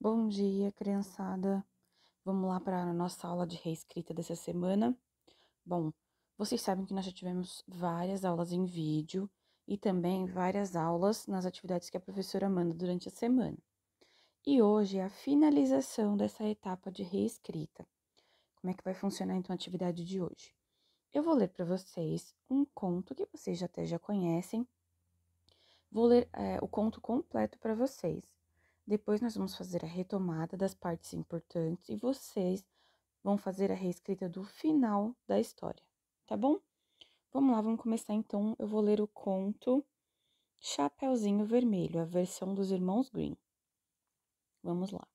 Bom dia, criançada. Vamos lá para a nossa aula de reescrita dessa semana. Bom, vocês sabem que nós já tivemos várias aulas em vídeo e também várias aulas nas atividades que a professora manda durante a semana. E hoje é a finalização dessa etapa de reescrita. Como é que vai funcionar então a atividade de hoje? Eu vou ler para vocês um conto que vocês até já conhecem. Vou ler o conto completo para vocês. Depois nós vamos fazer a retomada das partes importantes e vocês vão fazer a reescrita do final da história, tá bom? Vamos lá, vamos começar então. Eu vou ler o conto Chapeuzinho Vermelho, a versão dos Irmãos Grimm. Vamos lá.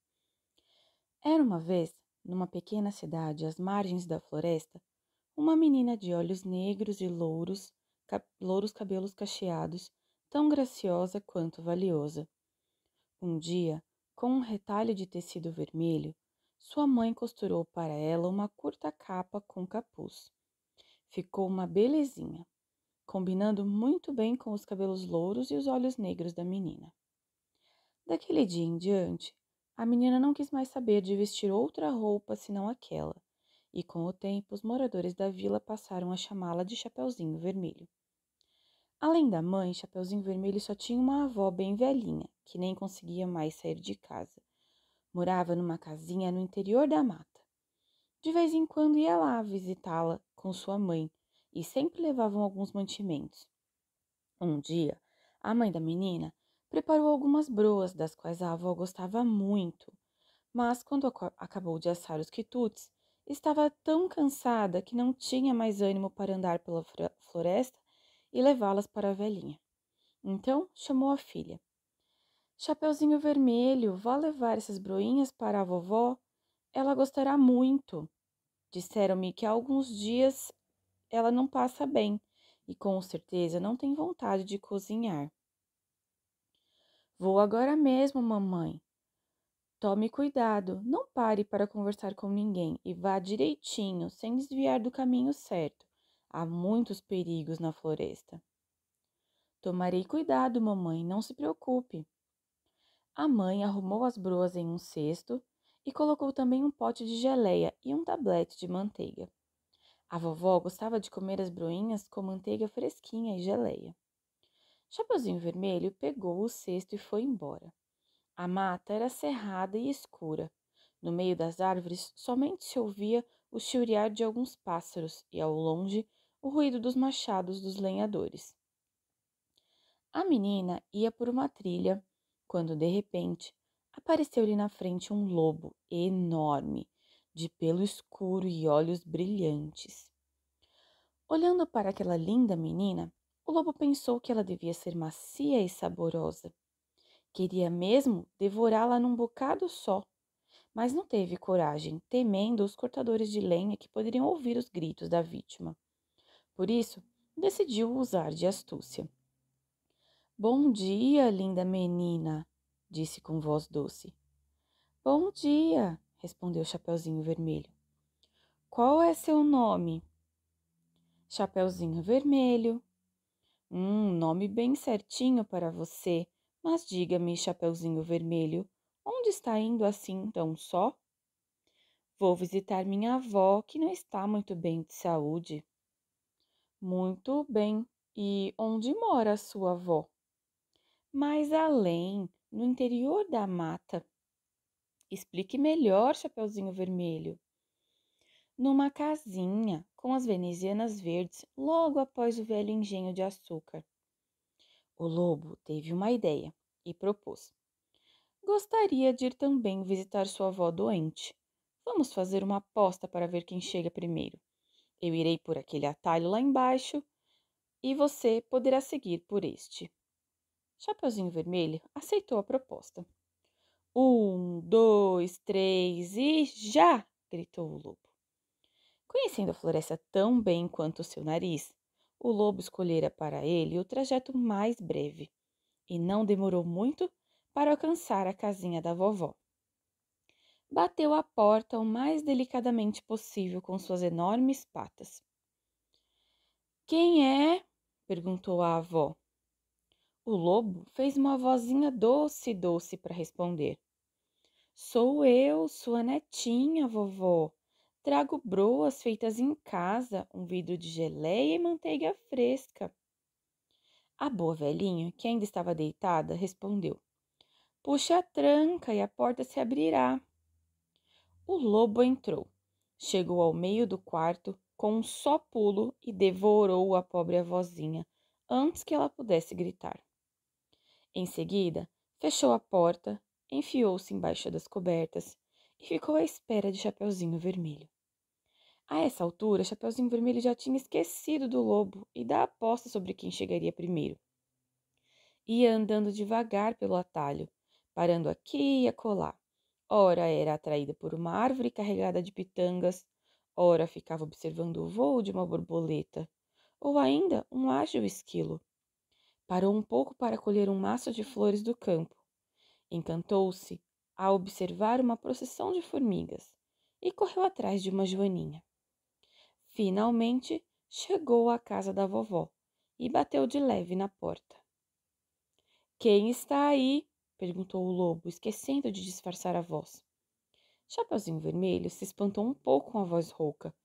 Era uma vez, numa pequena cidade às margens da floresta, uma menina de olhos negros e louros cabelos cacheados, tão graciosa quanto valiosa. Um dia, com um retalho de tecido vermelho, sua mãe costurou para ela uma curta capa com capuz. Ficou uma belezinha, combinando muito bem com os cabelos louros e os olhos negros da menina. Daquele dia em diante, a menina não quis mais saber de vestir outra roupa senão aquela, e com o tempo os moradores da vila passaram a chamá-la de Chapeuzinho Vermelho. Além da mãe, Chapeuzinho Vermelho só tinha uma avó bem velhinha, que nem conseguia mais sair de casa. Morava numa casinha no interior da mata. De vez em quando ia lá visitá-la com sua mãe e sempre levavam alguns mantimentos. Um dia, a mãe da menina preparou algumas broas das quais a avó gostava muito, mas quando acabou de assar os quitutes, estava tão cansada que não tinha mais ânimo para andar pela floresta e levá-las para a velhinha. Então chamou a filha. Chapeuzinho Vermelho, vá levar essas broinhas para a vovó? Ela gostará muito. Disseram-me que há alguns dias ela não passa bem e com certeza não tem vontade de cozinhar. Vou agora mesmo, mamãe. Tome cuidado, não pare para conversar com ninguém e vá direitinho, sem desviar do caminho certo. Há muitos perigos na floresta. Tomarei cuidado, mamãe, não se preocupe. A mãe arrumou as broas em um cesto e colocou também um pote de geleia e um tablete de manteiga. A vovó gostava de comer as broinhas com manteiga fresquinha e geleia. Chapeuzinho Vermelho pegou o cesto e foi embora. A mata era cerrada e escura. No meio das árvores somente se ouvia o chilrear de alguns pássaros e, ao longe, o ruído dos machados dos lenhadores. A menina ia por uma trilha quando, de repente, apareceu-lhe na frente um lobo enorme, de pelo escuro e olhos brilhantes. Olhando para aquela linda menina, o lobo pensou que ela devia ser macia e saborosa. Queria mesmo devorá-la num bocado só, mas não teve coragem, temendo os cortadores de lenha que poderiam ouvir os gritos da vítima. Por isso, decidiu usar de astúcia. Bom dia, linda menina, disse com voz doce. Bom dia, respondeu Chapeuzinho Vermelho. Qual é seu nome? Chapeuzinho Vermelho. Nome bem certinho para você. Mas diga-me, Chapeuzinho Vermelho, onde está indo assim tão só? Vou visitar minha avó, que não está muito bem de saúde. Muito bem. E onde mora a sua avó? Mais além, no interior da mata. Explique melhor, Chapeuzinho Vermelho. Numa casinha, com as venezianas verdes, logo após o velho engenho de açúcar. O lobo teve uma ideia e propôs. Gostaria de ir também visitar sua avó doente. Vamos fazer uma aposta para ver quem chega primeiro. Eu irei por aquele atalho lá embaixo e você poderá seguir por este. Chapeuzinho Vermelho aceitou a proposta. 1, 2, 3 e já! Gritou o lobo. Conhecendo a floresta tão bem quanto o seu nariz, o lobo escolhera para ele o trajeto mais breve e não demorou muito para alcançar a casinha da vovó. Bateu à porta o mais delicadamente possível com suas enormes patas. Quem é? Perguntou a avó. O lobo fez uma vozinha doce para responder. Sou eu, sua netinha, vovó. Trago broas feitas em casa, um vidro de geleia e manteiga fresca. A boa velhinha, que ainda estava deitada, respondeu: Puxe a tranca e a porta se abrirá. O lobo entrou, chegou ao meio do quarto com um só pulo e devorou a pobre avózinha antes que ela pudesse gritar. Em seguida, fechou a porta, enfiou-se embaixo das cobertas e ficou à espera de Chapeuzinho Vermelho. A essa altura, Chapeuzinho Vermelho já tinha esquecido do lobo e da aposta sobre quem chegaria primeiro. Ia andando devagar pelo atalho, parando aqui e acolá. Ora era atraída por uma árvore carregada de pitangas, ora ficava observando o voo de uma borboleta, ou ainda um ágil esquilo. Parou um pouco para colher um maço de flores do campo. Encantou-se a observar uma procissão de formigas e correu atrás de uma joaninha. Finalmente chegou à casa da vovó e bateu de leve na porta. Quem está aí? Perguntou o lobo, esquecendo de disfarçar a voz. Chapeuzinho Vermelho se espantou um pouco com a voz rouca,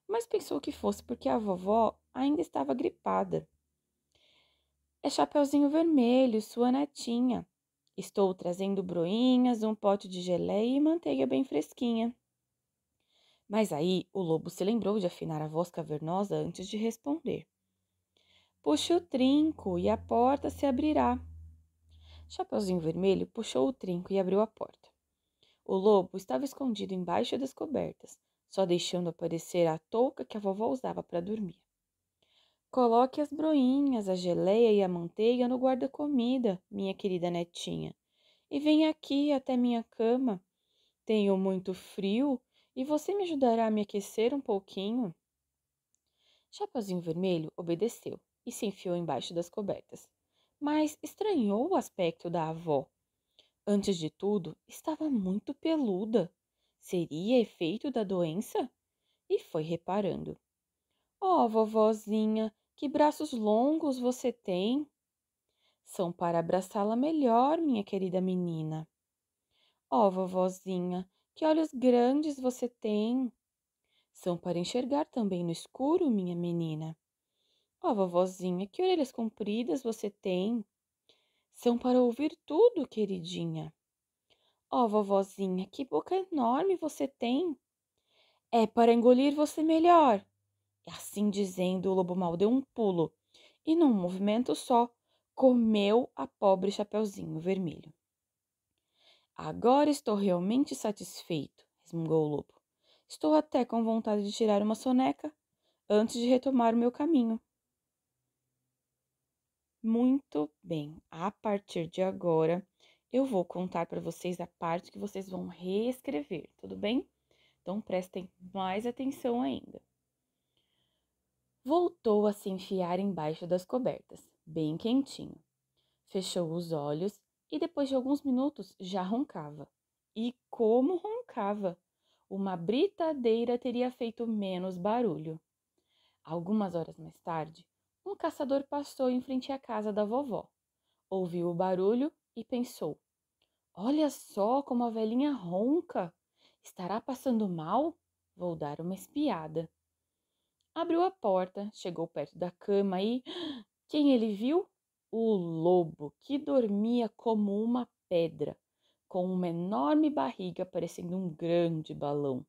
mas pensou que fosse porque a vovó ainda estava gripada. É Chapeuzinho Vermelho, sua netinha. Estou trazendo broinhas, um pote de geleia e manteiga bem fresquinha. Mas aí o lobo se lembrou de afinar a voz cavernosa antes de responder. Puxe o trinco e a porta se abrirá. Chapeuzinho Vermelho puxou o trinco e abriu a porta. O lobo estava escondido embaixo das cobertas, só deixando aparecer a touca que a vovó usava para dormir. Coloque as broinhas, a geleia e a manteiga no guarda-comida, minha querida netinha, e venha aqui até minha cama. Tenho muito frio e você me ajudará a me aquecer um pouquinho? Chapeuzinho Vermelho obedeceu e se enfiou embaixo das cobertas, mas estranhou o aspecto da avó. Antes de tudo, estava muito peluda. Seria efeito da doença? E foi reparando. Oh, vovozinha, que braços longos você tem! São para abraçá-la melhor, minha querida menina. Oh, vovozinha, que olhos grandes você tem! São para enxergar também no escuro, minha menina. Oh, vovozinha, que orelhas compridas você tem! São para ouvir tudo, queridinha. Oh, vovozinha, que boca enorme você tem! É para engolir você melhor. Assim dizendo, o lobo mal deu um pulo e, num movimento só, comeu a pobre Chapeuzinho Vermelho. Agora estou realmente satisfeito, resmungou o lobo. Estou até com vontade de tirar uma soneca antes de retomar o meu caminho. Muito bem, a partir de agora eu vou contar para vocês a parte que vocês vão reescrever, tudo bem? Então prestem mais atenção ainda. Voltou a se enfiar embaixo das cobertas, bem quentinho. Fechou os olhos e depois de alguns minutos já roncava. E como roncava! Uma britadeira teria feito menos barulho. Algumas horas mais tarde, um caçador passou em frente à casa da vovó. Ouviu o barulho e pensou: Olha só como a velhinha ronca! Estará passando mal? Vou dar uma espiada. Abriu a porta, chegou perto da cama e quem ele viu? O lobo, que dormia como uma pedra, com uma enorme barriga parecendo um grande balão.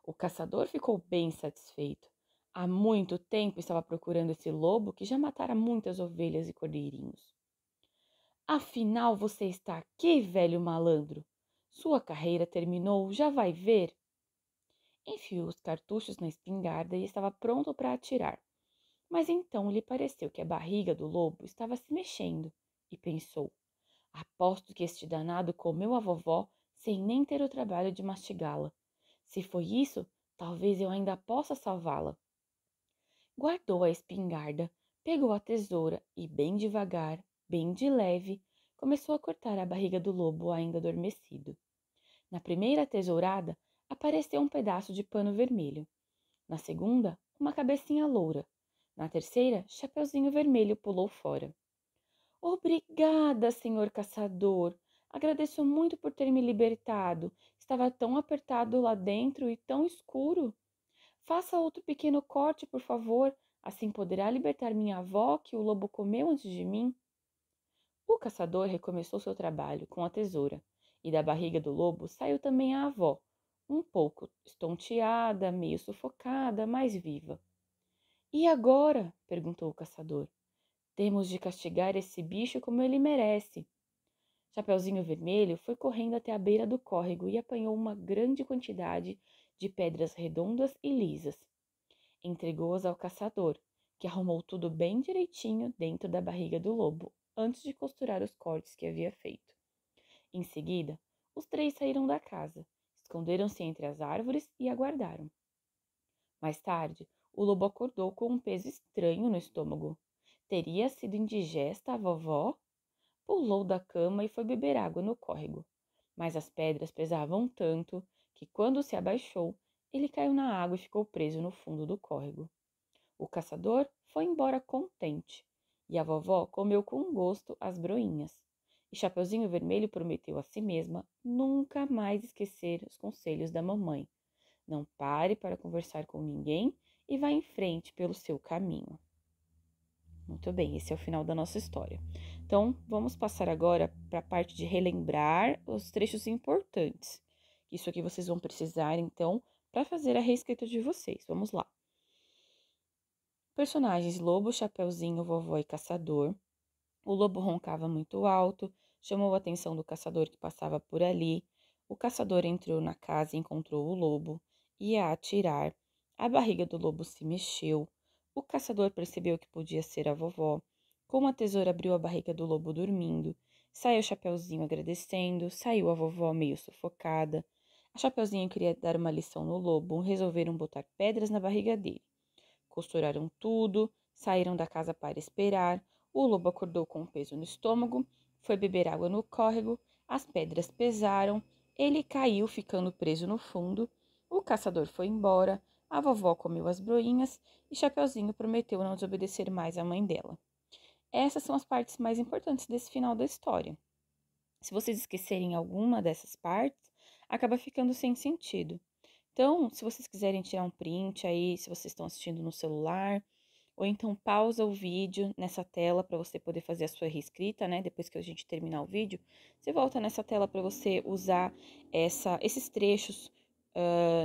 O caçador ficou bem satisfeito. Há muito tempo estava procurando esse lobo que já matara muitas ovelhas e cordeirinhos. Afinal, você está aqui, velho malandro. Sua carreira terminou, já vai ver. Enfiou os cartuchos na espingarda e estava pronto para atirar. Mas então lhe pareceu que a barriga do lobo estava se mexendo e pensou: aposto que este danado comeu a vovó sem nem ter o trabalho de mastigá-la. Se foi isso, talvez eu ainda possa salvá-la. Guardou a espingarda, pegou a tesoura e, bem devagar, bem de leve, começou a cortar a barriga do lobo ainda adormecido. Na primeira tesourada, apareceu um pedaço de pano vermelho. Na segunda, uma cabecinha loura. Na terceira, Chapeuzinho Vermelho pulou fora. Obrigada, senhor caçador. Agradeço muito por ter me libertado. Estava tão apertado lá dentro e tão escuro. Faça outro pequeno corte, por favor. Assim poderá libertar minha avó, que o lobo comeu antes de mim. O caçador recomeçou seu trabalho com a tesoura, e da barriga do lobo saiu também a avó, um pouco estonteada, meio sufocada, mas viva. E agora? Perguntou o caçador. Temos de castigar esse bicho como ele merece. Chapeuzinho Vermelho foi correndo até a beira do córrego e apanhou uma grande quantidade de pedras redondas e lisas. Entregou-as ao caçador, que arrumou tudo bem direitinho dentro da barriga do lobo, antes de costurar os cortes que havia feito. Em seguida, os três saíram da casa, esconderam-se entre as árvores e aguardaram. Mais tarde, o lobo acordou com um peso estranho no estômago. Teria sido indigesta a vovó? Pulou da cama e foi beber água no córrego. Mas as pedras pesavam tanto que, quando se abaixou, ele caiu na água e ficou preso no fundo do córrego. O caçador foi embora contente, e a vovó comeu com gosto as broinhas. E Chapeuzinho Vermelho prometeu a si mesma nunca mais esquecer os conselhos da mamãe. Não pare para conversar com ninguém e vá em frente pelo seu caminho. Muito bem, esse é o final da nossa história. Então, vamos passar agora para a parte de relembrar os trechos importantes. Isso aqui vocês vão precisar, então, para fazer a reescrita de vocês. Vamos lá. Personagens: Lobo, Chapeuzinho, Vovó e Caçador. O lobo roncava muito alto, chamou a atenção do caçador que passava por ali. O caçador entrou na casa e encontrou o lobo. Ia atirar. A barriga do lobo se mexeu. O caçador percebeu que podia ser a vovó. Com uma tesoura abriu a barriga do lobo dormindo. Saiu o Chapeuzinho agradecendo. Saiu a vovó meio sufocada. A Chapeuzinho queria dar uma lição no lobo. Resolveram botar pedras na barriga dele. Costuraram tudo, saíram da casa para esperar. O lobo acordou com um peso no estômago, foi beber água no córrego, as pedras pesaram, ele caiu, ficando preso no fundo. O caçador foi embora, a vovó comeu as broinhas e Chapeuzinho prometeu não desobedecer mais à mãe dela. Essas são as partes mais importantes desse final da história. Se vocês esquecerem alguma dessas partes, acaba ficando sem sentido. Então, se vocês quiserem tirar um print aí, se vocês estão assistindo no celular, ou então pausa o vídeo nessa tela para você poder fazer a sua reescrita, né? Depois que a gente terminar o vídeo, você volta nessa tela para você usar esses trechos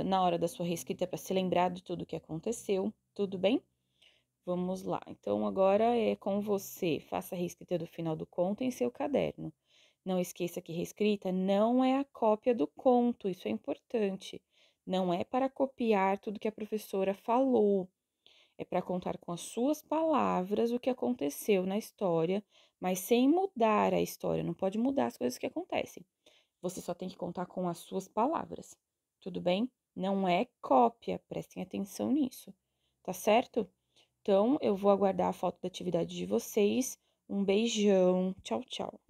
na hora da sua reescrita para se lembrar de tudo que aconteceu, tudo bem? Vamos lá. Então, agora é com você. Faça a reescrita do final do conto em seu caderno. Não esqueça que reescrita não é a cópia do conto, isso é importante. Não é para copiar tudo que a professora falou. É para contar com as suas palavras o que aconteceu na história, mas sem mudar a história. Não pode mudar as coisas que acontecem. Você só tem que contar com as suas palavras. Tudo bem? Não é cópia, prestem atenção nisso. Tá certo? Então, eu vou aguardar a foto da atividade de vocês. Um beijão. Tchau, tchau.